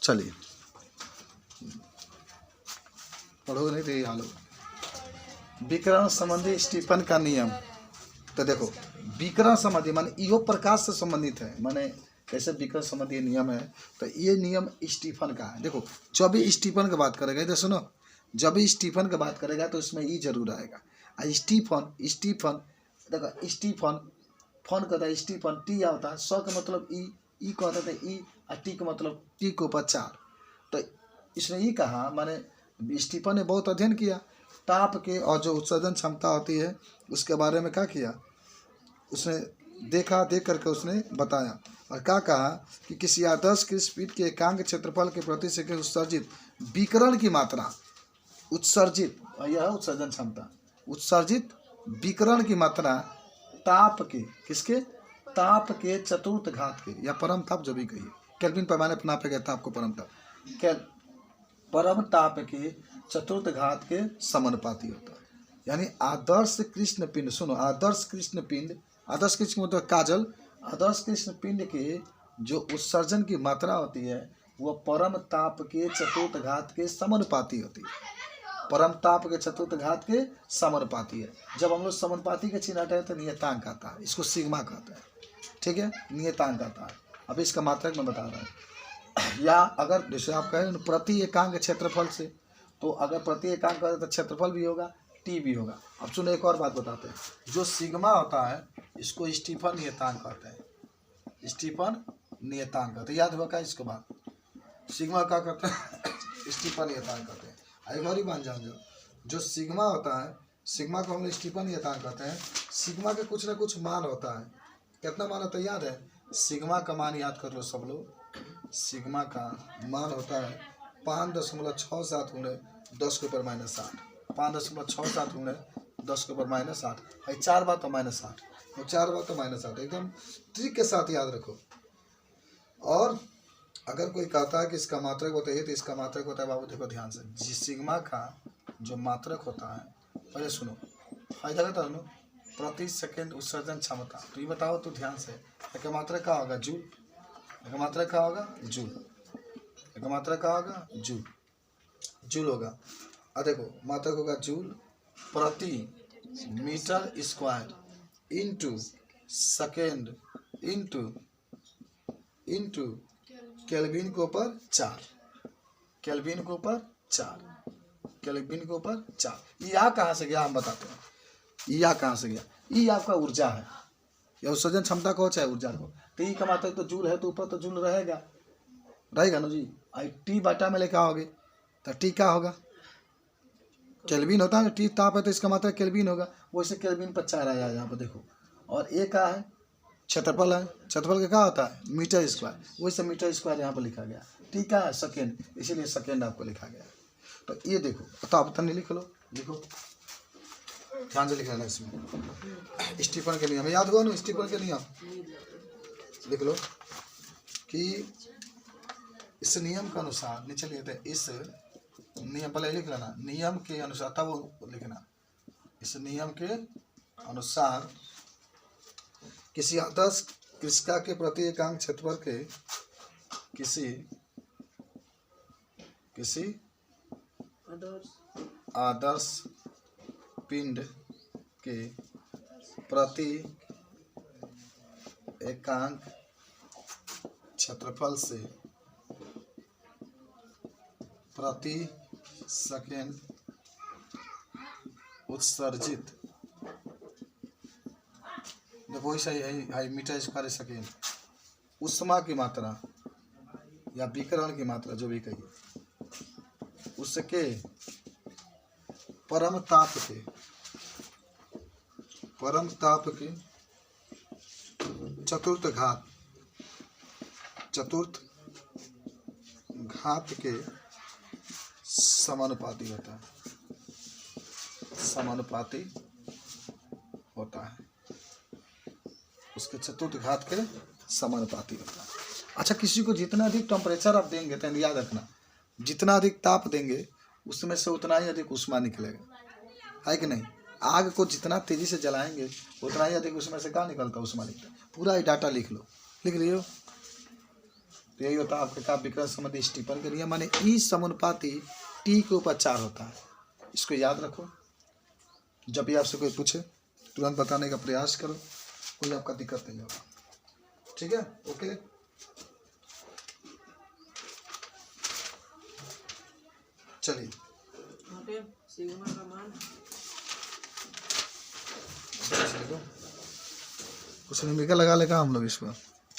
चलिए पढ़ोगे नहीं तो यही हाल होगा। विकिरण संबंधी स्टीफन का नियम। तो देखो विकिरण संबंधी माने इहो प्रकाश से संबंधित है, माने कैसे विकिरण संबंधी नियम है। तो ये नियम स्टीफन का है। देखो जब भी स्टीफन की बात करेगा तो सुनो, जब भी स्टीफन की बात करेगा तो इसमें ई जरूर आएगा। स्टीफन स्टीफन देखो स्टीफन फन कहता है स्टीफन, टी क्या होता है स का मतलब ई कहता है ई, और टी का मतलब टी के ऊपर 4। तो इसने ई कहा माने स्टीफन ने बहुत अध्ययन किया ताप के और जो उत्सर्जन क्षमता होती है उसके बारे में क्या किया, उसने देखा, देख करके उसने बताया और क्या कहा कि किसी आदर्श की स्पीड के एकांक क्षेत्रफल के प्रति सेकंड उत्सर्जित विकिरण की मात्रा, उत्सर्जित यह उत्सर्जन क्षमता, उत्सर्जित विकिरण की मात्रा ताप के, किसके, ताप के चतुर्थ घात के या परम ताप जो भी कहिए, केल्विन पैमाने पर नापे गए ताप को परम ताप, परम ताप के चतुर्थ घात के समानुपाती होता है। यानी आदर्श कृष्ण पिंड, सुनो आदर्श कृष्ण पिंड, आदर्श कृष्ण मतलब काजल, आदर्श कृष्ण पिंड के जो उत्सर्जन की मात्रा होती है वह परम ताप के चतुर्थ घात के समानुपाती होती है। परम ताप के चतुर्थ घात के समानुपाती है। जब हम लोग समानुपाती के चिन्ह हटाए तो नियतांक आता है, इसको सिग्मा कहते हैं, ठीक है, नियतांक आता है। अब इसका मात्रक मैं बता रहा हूँ। या अगर जैसे आप कहें प्रति एकांक क्षेत्रफल से, तो अगर प्रति एकांक करें तो क्षेत्रफल भी होगा, टी भी होगा। अब सुनो एक और बात बताते हैं, जो सिग्मा होता है इसको स्टीफन नियतांक कहते हैं, स्टीफन नियतांक कहते हैं। याद होगा इसको बात, सिग्मा क्या कहते हैं स्टीफन नियतांक कहते हैं। एक बार ही मान जाओ, जो सिग्मा होता है, सिग्मा को हम स्टीफन नियतांक कहते हैं। सिग्मा के कुछ ना कुछ मान होता है, कितना मान होता है याद है, सिग्मा का मान याद कर लो सब लोग। सिग्मा का मान होता है 5.67 गुणे 10 के ऊपर -8, 5.67 गुणे 10 के ऊपर -8 है, 4 बार तो -8 और 4 बार तो -8, एकदम ट्रिक के साथ याद रखो। और अगर कोई कहता है कि इसका मात्रक होता है तो इसका मात्रक होता है, बाबू देखो ध्यान से, जी सिग्मा का जो मात्रक होता है, पहले सुनो फायदा का तो प्रति सेकंड उत्सर्जन क्षमता। तो ये बताओ तो ध्यान से, एक मात्रक क्या होगा जूल, एक मात्रक क्या होगा जूल, एक मात्रक क्या होगा जूल, जूल होगा। अब देखो मात्रक होगा जूल प्रति metre square into second into kelvin के ऊपर 4, केल्विन के ऊपर 4, केल्विन के ऊपर 4। यह कहाँ से गया हम बताते हैं, यह कहाँ से गया, ये आपका ऊर्जा है, या उत्सर्जन क्षमता को चाहे ऊर्जा को। तो ये कमाते तो जूल है तो ऊपर तो जूल रहेगा, रहेगा ना जी। आई टी बाटा में लेकर आओगे तो टी क्या होगा, केल्विन होता है, टी ताप है तो इसका मात्रा केल्विन होगा, वैसे केल्विन पर 4 आया यहाँ पर देखो। और ए का है क्षेत्रफल है, क्षेत्रफल का क्या होता है मीटर स्क्वायर, वैसे मीटर स्क्वायर यहाँ पर लिखा गया। टी का है सेकेंड, इसीलिए सेकेंड आपको लिखा गया। तो ये देखो तो आप नहीं लिख लो, लिखो ध्यान से लिख लेना। इसमें स्टीफन के नियम याद हुआ ना, स्टीफन के नियम लिख लो कि इस नियम के अनुसार, नीचे लिखते हैं इस नियम, पहले लिख लेना नियम के अनुसार, तब वो लिखना इस नियम के अनुसार किसी आदर्श कृषिका के प्रति एकांक क्षेत्रफल के किसी आदर्श पिंड के प्रति एकांक क्षेत्रफल से प्रति सेकेंड उत्सर्जित, देखो ऐसा है मीटर स्क्वायर सेकेंड, उष्मा की मात्रा या विकिरण की मात्रा जो भी कहिए, उसके परम ताप के चतुर्थ घात के समानुपाती होता है, समानुपाती होता है, उसके चतुर्थ घात के समानुपाती होता है। अच्छा, किसी को जितना अधिक टेम्परेचर आप देंगे तो याद रखना, जितना अधिक ताप देंगे उसमें से उतना ही अधिक उष्मा निकलेगा, है कि नहीं। आग को जितना तेजी से जलाएंगे उतना ही अधिक उसमें से क्या निकलता है, उष्मा निकलता है। पूरा ये डाटा लिख लो, लिख लियो। तो यही होता है आपके का विकर्ण संबंधी स्टीफन का नियम, माने ई समानुपाती टी के ऊपर 4 होता है। इसको याद रखो, जब भी आपसे कोई पूछे तुरंत बताने का प्रयास करो, कोई आपका दिक्कत नहीं होगा। ठीक है, ओके। चलिए सिग्मा का मान कुछ नहीं लगा लेगा हम लोग इसको।